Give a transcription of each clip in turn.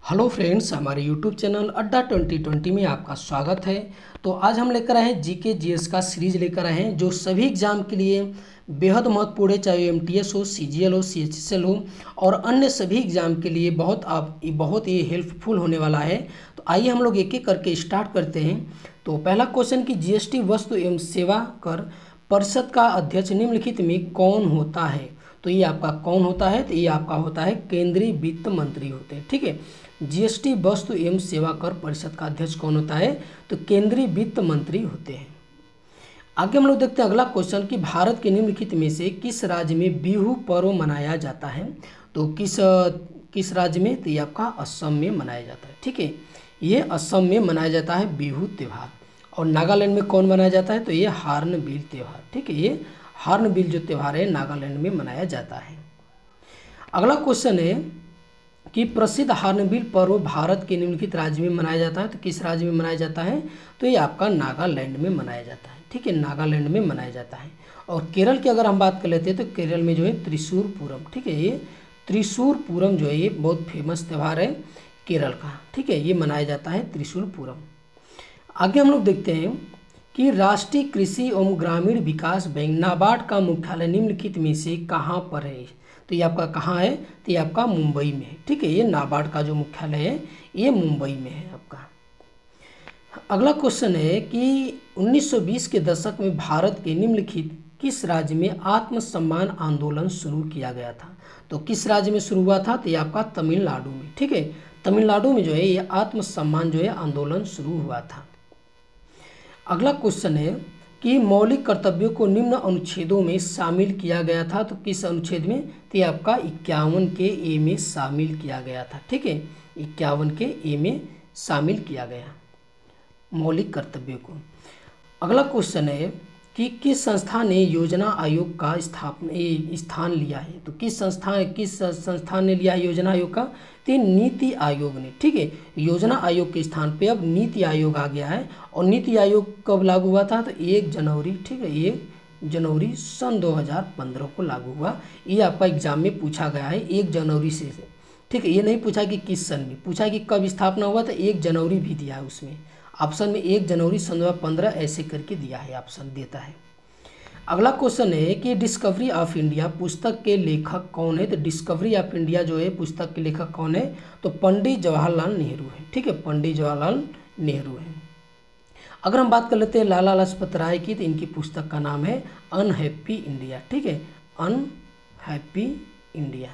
Hello friends, हमारे YouTube channel अड्डा 2020 में आपका स्वागत है। तो आज हम लेकर आए हैं जीके जीएस का सीरीज लेकर आए हैं जो सभी एग्जाम के लिए बेहद महत्वपूर्ण है, चाहे एमटीएस हो, सीजीएल हो, सीएचएसएल हो और अन्य सभी एग्जाम के लिए बहुत ही हेल्पफुल होने वाला है। तो आइए हम लोग एक एक करके स्टार्ट करते हैं। तो पहला क्वेश्चन कि जीएसटी वस्तु एवं सेवा कर परिषद का अध्यक्ष निम्नलिखित में कौन होता है। तो ये आपका कौन होता है, तो ये आपका होता है केंद्रीय वित्त मंत्री होते हैं। ठीक है, जीएसटी वस्तु एवं सेवा कर परिषद का अध्यक्ष कौन होता है, तो केंद्रीय वित्त मंत्री होते हैं। आगे हम लोग देखते हैं अगला क्वेश्चन कि भारत के निम्नलिखित में से किस राज्य में बिहू पर्व मनाया जाता है। तो किस राज्य में, तो ये आपका असम में मनाया जाता है। ठीक है, ये असम में मनाया जाता है बिहू त्यौहार। और नागालैंड में कौन मनाया जाता है, तो ये हार्नबिल त्यौहार। ठीक है, ये हार्नबिल जो त्यौहार है नागालैंड में मनाया जाता है। अगला क्वेश्चन है कि प्रसिद्ध हार्नबिल पर्व भारत के निम्नलिखित राज्य में मनाया जाता है। तो किस राज्य में मनाया जाता है, तो ये आपका नागालैंड में मनाया जाता है। ठीक है, नागालैंड में मनाया जाता है। और केरल की अगर हम बात कर लेते हैं तो केरल में जो है त्रिशूर पूरम। ठीक है, ये त्रिशूर पूरम जो है ये बहुत फेमस त्यौहार है केरल का। ठीक है, ये मनाया जाता है त्रिशूर पूरम। आगे हम लोग देखते हैं कि राष्ट्रीय कृषि एवं ग्रामीण विकास बैंक नाबार्ड का मुख्यालय निम्नलिखित में से कहाँ पर है। तो ये आपका कहाँ है, तो ये आपका मुंबई में है। ठीक है, ये नाबार्ड का जो मुख्यालय है ये मुंबई में है आपका। अगला क्वेश्चन है कि 1920 के दशक में भारत के निम्नलिखित किस राज्य में आत्मसम्मान आंदोलन शुरू किया गया था। तो किस राज्य में शुरू हुआ था, तो ये आपका तमिलनाडु में। ठीक है, तमिलनाडु में जो है ये आत्मसम्मान जो है आंदोलन शुरू हुआ था। अगला क्वेश्चन है कि मौलिक कर्तव्यों को निम्न अनुच्छेदों में शामिल किया गया था। तो किस अनुच्छेद में, तो ये आपका 51 के ए में शामिल किया गया था। ठीक है, 51 के ए में शामिल किया गया मौलिक कर्तव्यों को। अगला क्वेश्चन है कि किस संस्था ने योजना आयोग का स्थान लिया है। तो किस संस्थान ने लिया है योजना आयोग का, तो नीति आयोग ने। ठीक है, योजना आयोग के स्थान पे अब नीति आयोग आ गया है। और नीति आयोग कब लागू हुआ था, तो 1 जनवरी। ठीक है, 1 जनवरी सन 2015 को लागू हुआ। ये आपका एग्जाम में पूछा गया है 1 जनवरी से। ठीक है, ये नहीं पूछा कि किस सन में, पूछा कि कब स्थापना हुआ, तो 1 जनवरी भी दिया है उसमें ऑप्शन में। 1 जनवरी सन 2015 ऐसे करके दिया है, ऑप्शन देता है। अगला क्वेश्चन है कि डिस्कवरी ऑफ इंडिया पुस्तक के लेखक कौन है। तो डिस्कवरी ऑफ इंडिया जो है पुस्तक के लेखक कौन है, तो पंडित जवाहरलाल नेहरू है। ठीक है, पंडित जवाहरलाल नेहरू है। अगर हम बात कर लेते हैं लाला लाजपत राय की, तो इनकी पुस्तक का नाम है अनहैप्पी इंडिया। ठीक है, अनहैप्पी इंडिया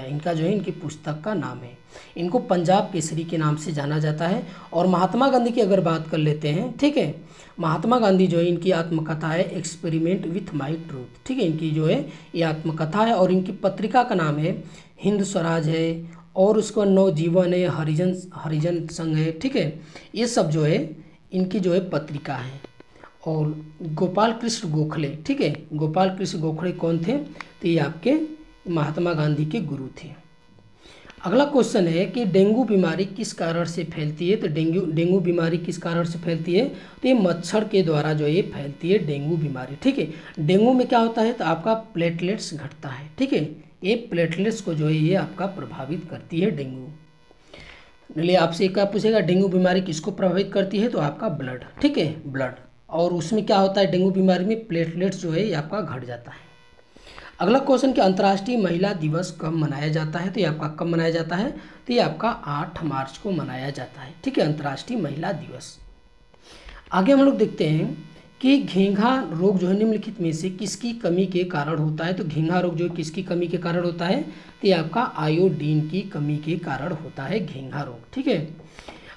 इनका जो है इनकी पुस्तक का नाम है। इनको पंजाब केसरी के नाम से जाना जाता है। और महात्मा गांधी की अगर बात कर लेते हैं, ठीक है, महात्मा गांधी जो है इनकी आत्मकथा है एक्सपेरिमेंट विथ माई ट्रूथ। ठीक है, इनकी जो है ये आत्मकथा है। और इनकी पत्रिका का नाम है हिंद स्वराज है, और उसका नवजीवन है, हरिजन संघ है। ठीक है, ये सब जो है इनकी जो है पत्रिका है। और गोपाल कृष्ण गोखले, ठीक है, गोपाल कृष्ण गोखले कौन थे, तो ये आपके महात्मा गांधी के गुरु थे। अगला क्वेश्चन है कि डेंगू बीमारी किस कारण से फैलती है। तो डेंगू बीमारी किस कारण से फैलती है, तो ये मच्छर के द्वारा जो ये फैलती है डेंगू बीमारी। ठीक है, डेंगू में क्या होता है, तो आपका प्लेटलेट्स घटता है। ठीक है, ये प्लेटलेट्स को जो है ये आपका प्रभावित करती है डेंगू। चलिए आपसे क्या पूछेगा, डेंगू बीमारी किसको प्रभावित करती है, तो आपका ब्लड। ठीक है, ब्लड। और उसमें क्या होता है डेंगू बीमारी में, प्लेटलेट्स जो है ये आपका घट जाता है। अगला क्वेश्चन कि अंतर्राष्ट्रीय महिला दिवस कब मनाया जाता है। तो ये आपका कब मनाया जाता है, तो ये आपका 8 मार्च को मनाया जाता है। ठीक है, अंतर्राष्ट्रीय महिला दिवस। आगे हम लोग देखते हैं कि घेंघा रोग जो है निम्नलिखित में से किसकी कमी के कारण होता है। तो घेंघा रोग जो है किसकी कमी के कारण होता है, तो ये आपका आयोडीन की कमी के कारण होता है घेंघा रोग। ठीक है,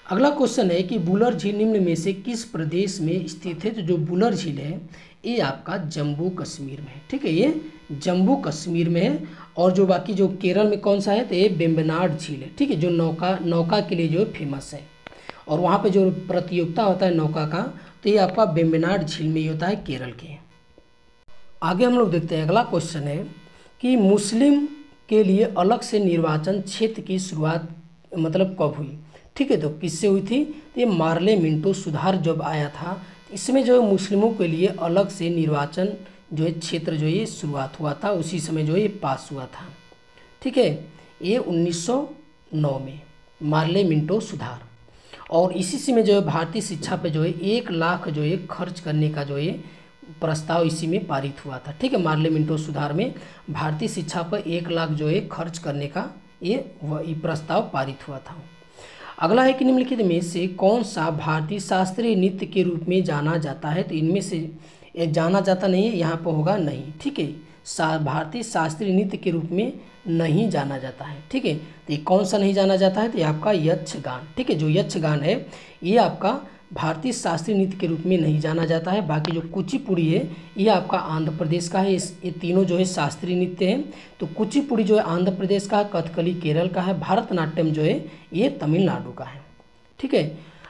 अगला क्वेश्चन है कि बुलर झील निम्न में से किस प्रदेश में स्थित है। तो जो बुलर झील है ये आपका जम्मू कश्मीर में है। ठीक है, ये जम्मू कश्मीर में है। और जो बाकी जो केरल में कौन सा है, तो ये वेम्बनाड झील है। ठीक है, जो नौका के लिए जो है फेमस है। और वहाँ पे जो प्रतियोगिता होता है नौका का, तो ये आपका वेम्बनाड झील में ही होता है केरल के। आगे हम लोग देखते हैं अगला क्वेश्चन है कि मुस्लिम के लिए अलग से निर्वाचन क्षेत्र की शुरुआत मतलब कब हुई। ठीक है, तो किससे हुई थी, तो ये मार्ले मिंटो सुधार जब आया था, इसमें जो है मुस्लिमों के लिए अलग से निर्वाचन जो है क्षेत्र जो ये शुरुआत हुआ था, उसी समय जो ये पास हुआ था। ठीक है, ये 1909 में मार्ले मिंटो सुधार, और इसी से में जो है भारतीय शिक्षा पे जो है 1 लाख जो है खर्च करने का जो है प्रस्ताव इसी में पारित हुआ था। ठीक है, मार्ले मिंटो सुधार में भारतीय शिक्षा पर 1 लाख जो है खर्च करने का ये प्रस्ताव पारित हुआ था। अगला है कि निम्नलिखित में से कौन सा भारतीय शास्त्रीय नृत्य के रूप में जाना जाता है। तो इनमें से जाना जाता नहीं है, यहाँ पर होगा नहीं। ठीक है, भारतीय शास्त्रीय नृत्य के रूप में नहीं जाना जाता है। ठीक है, तो ये कौन सा नहीं जाना जाता है, तो ये आपका यक्षगान। ठीक है, जो यक्षगान है ये आपका भारतीय शास्त्रीय नृत्य के रूप में नहीं जाना जाता है। बाकी जो कुचिपुड़ी है ये आपका आंध्र प्रदेश का है। ये तीनों जो है शास्त्रीय नृत्य हैं। तो कुचिपुड़ी जो है आंध्र प्रदेश का है, कथकली केरल का है, भारतनाट्यम जो है ये तमिलनाडु का है। ठीक है,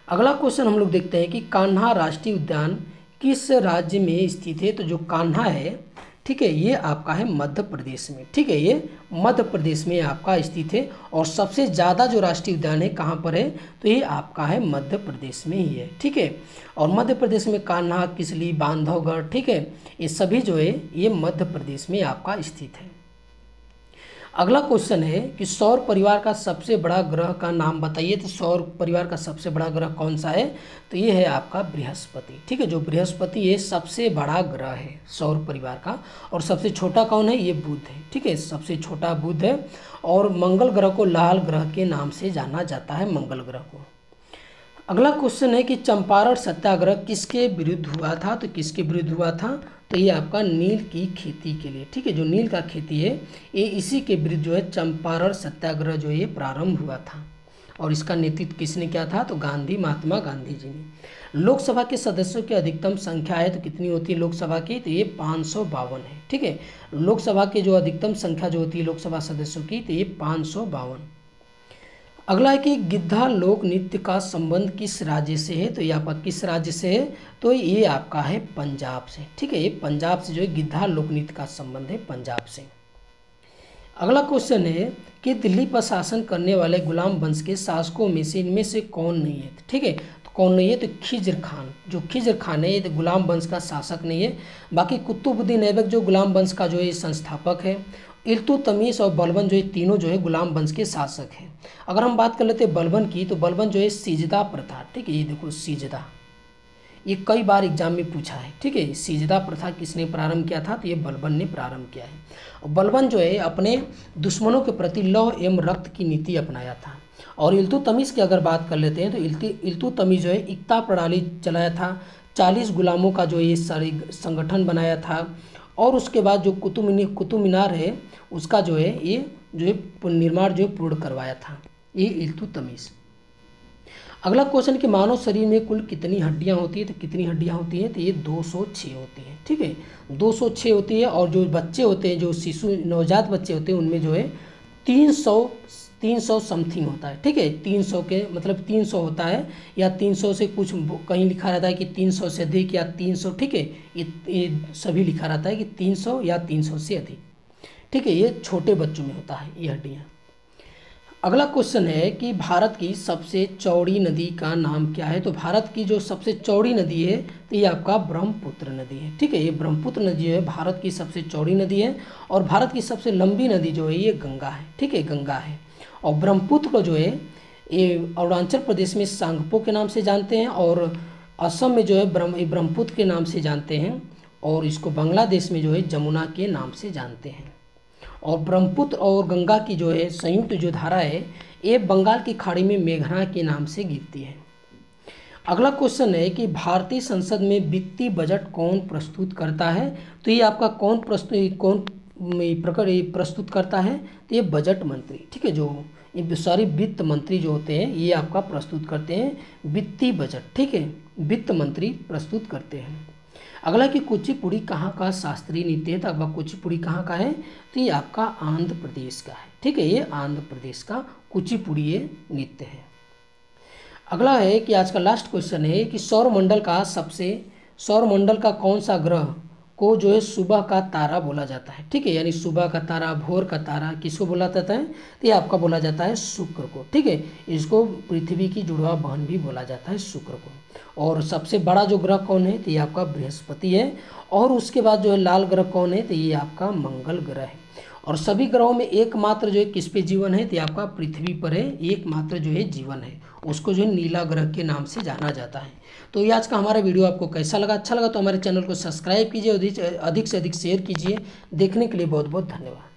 अगला क्वेश्चन हम लोग देखते हैं कि कान्हा राष्ट्रीय उद्यान किस राज्य में स्थित है। तो जो कान्हा है, ठीक है, ये आपका है मध्य प्रदेश में। ठीक है, ये मध्य प्रदेश में आपका स्थित है, और सबसे ज़्यादा जो राष्ट्रीय उद्यान है कहाँ पर है, तो ये आपका है मध्य प्रदेश में ही है। ठीक है, और मध्य प्रदेश में कान्हा, किसली, बांधवगढ़, ठीक है, ये सभी जो है ये मध्य प्रदेश में आपका स्थित है। अगला क्वेश्चन है कि सौर परिवार का सबसे बड़ा ग्रह का नाम बताइए। तो सौर परिवार का सबसे बड़ा ग्रह कौन सा है, तो ये है आपका बृहस्पति। ठीक है, जो बृहस्पति ये सबसे बड़ा ग्रह है सौर परिवार का, और सबसे छोटा कौन है, ये बुध है। ठीक है, सबसे छोटा बुध है, और मंगल ग्रह को लाल ग्रह के नाम से जाना जाता है, मंगल ग्रह को। अगला क्वेश्चन है कि चंपारण सत्याग्रह किसके विरुद्ध हुआ था। तो किसके विरुद्ध हुआ था, तो ये आपका नील की खेती के लिए। ठीक है, जो नील का खेती है ये इसी के विरुद्ध जो है चंपारण सत्याग्रह जो ये प्रारंभ हुआ था, और इसका नेतृत्व किसने किया था, तो महात्मा गांधी जी ने। लोकसभा के सदस्यों की अधिकतम संख्या है, तो कितनी होती है लोकसभा की, तो ये 552 है। ठीक है, लोकसभा के जो अधिकतम संख्या जो होती है लोकसभा सदस्यों की, तो ये 552। अगला है कि गिद्धा लोक नृत्य का संबंध किस राज्य से है। तो ये आपका किस राज्य से है, तो ये आपका है पंजाब से। ठीक है, ये पंजाब से जो है गिद्धा लोक नृत्य का संबंध है पंजाब से। अगला क्वेश्चन है कि दिल्ली पर शासन करने वाले गुलाम वंश के शासकों में से इनमें से कौन नहीं है। ठीक है, तो कौन नहीं है, तो खिज्र खान। जो खिज्र खान है ये तो गुलाम वंश का शासक नहीं है। बाकी कुतुबुद्दीन ऐबक जो गुलाम वंश का जो है संस्थापक है। इल्तुतमिश और बलबन जो है तीनों जो है गुलाम वंश के शासक हैं। अगर हम बात कर लेते हैं बलबन की, तो बलबन जो है सिजदा प्रथा। ठीक है, ये देखो सिजदा, ये कई बार एग्जाम में पूछा है। ठीक है, सिजदा प्रथा किसने प्रारंभ किया था, तो ये बलबन ने प्रारंभ किया है। और बलबन जो है अपने दुश्मनों के प्रति लौह एवं रक्त की नीति अपनाया था। और इल्तुतमिश की अगर बात कर लेते हैं तो इल्तुतमिश जो है इक्ता प्रणाली चलाया था, 40 गुलामों का जो ये सारे संगठन बनाया था, और उसके बाद जो कुतुब मीनार है उसका जो है ये जो है निर्माण जो है पूर्ण करवाया था, ये इल्तुतमिश। अगला क्वेश्चन कि मानव शरीर में कुल कितनी हड्डियां होती है। तो कितनी हड्डियां होती हैं, तो ये 206 होती हैं। ठीक है, 206 होती है। और जो बच्चे होते हैं, जो शिशु नवजात बच्चे होते हैं, उनमें जो है 300 समथिंग होता है। ठीक है, 300 के मतलब 300 होता है, या 300 से कुछ कहीं लिखा रहता है कि 300 से अधिक या 300। ठीक है, ये सभी लिखा रहता है कि 300 या 300 से अधिक। ठीक है, ये छोटे बच्चों में होता है ये हड्डियाँ। अगला क्वेश्चन है कि भारत की सबसे चौड़ी नदी का नाम क्या है। तो भारत की जो सबसे चौड़ी नदी है तो ये आपका ब्रह्मपुत्र नदी है। ठीक है, ये ब्रह्मपुत्र नदी जो है भारत की सबसे चौड़ी नदी है, और भारत की सबसे लंबी नदी जो है ये गंगा है। ठीक है, गंगा है। और ब्रह्मपुत्र को जो है ये अरुणाचल प्रदेश में सांगपो के नाम से जानते हैं, और असम में जो है ब्रह्मपुत्र के नाम से जानते हैं, और इसको बांग्लादेश में जो है जमुना के नाम से जानते हैं। और ब्रह्मपुत्र और गंगा की जो है संयुक्त जो धारा है ये बंगाल की खाड़ी में मेघना के नाम से गिरती है। अगला क्वेश्चन है कि भारतीय संसद में वित्तीय बजट कौन प्रस्तुत करता है। तो ये आपका कौन प्रस्तुत करता है, तो ये बजट मंत्री। ठीक है, जो ये सारी वित्त मंत्री जो होते हैं ये आपका प्रस्तुत करते हैं वित्तीय बजट। ठीक है, वित्त मंत्री प्रस्तुत करते हैं। अगला कि कुचिपुड़ी कहाँ का शास्त्रीय नृत्य है। तो आपका कुचिपुड़ी कहाँ का है, तो ये आपका आंध्र प्रदेश का है। ठीक है, ये आंध्र प्रदेश का कुचिपुड़ी ये नृत्य है। अगला है कि आज का लास्ट क्वेश्चन है कि सौरमंडल का कौन सा ग्रह को जो है सुबह का तारा बोला जाता है। ठीक है, यानी सुबह का तारा, भोर का तारा किसको बोला जाता है, तो ये आपका बोला जाता है शुक्र को। ठीक है, इसको पृथ्वी की जुड़वा बहन भी बोला जाता है शुक्र को। और सबसे बड़ा जो ग्रह कौन है, तो ये आपका बृहस्पति है। और उसके बाद जो है लाल ग्रह कौन है, तो ये आपका मंगल ग्रह है। और सभी ग्रहों में एकमात्र जो है किस पे जीवन है, तो आपका पृथ्वी पर है एकमात्र जो है जीवन है, उसको जो है नीला ग्रह के नाम से जाना जाता है। तो ये आज का हमारा वीडियो आपको कैसा लगा, अच्छा लगा तो हमारे चैनल को सब्सक्राइब कीजिए, अधिक से अधिक शेयर कीजिए। देखने के लिए बहुत बहुत धन्यवाद।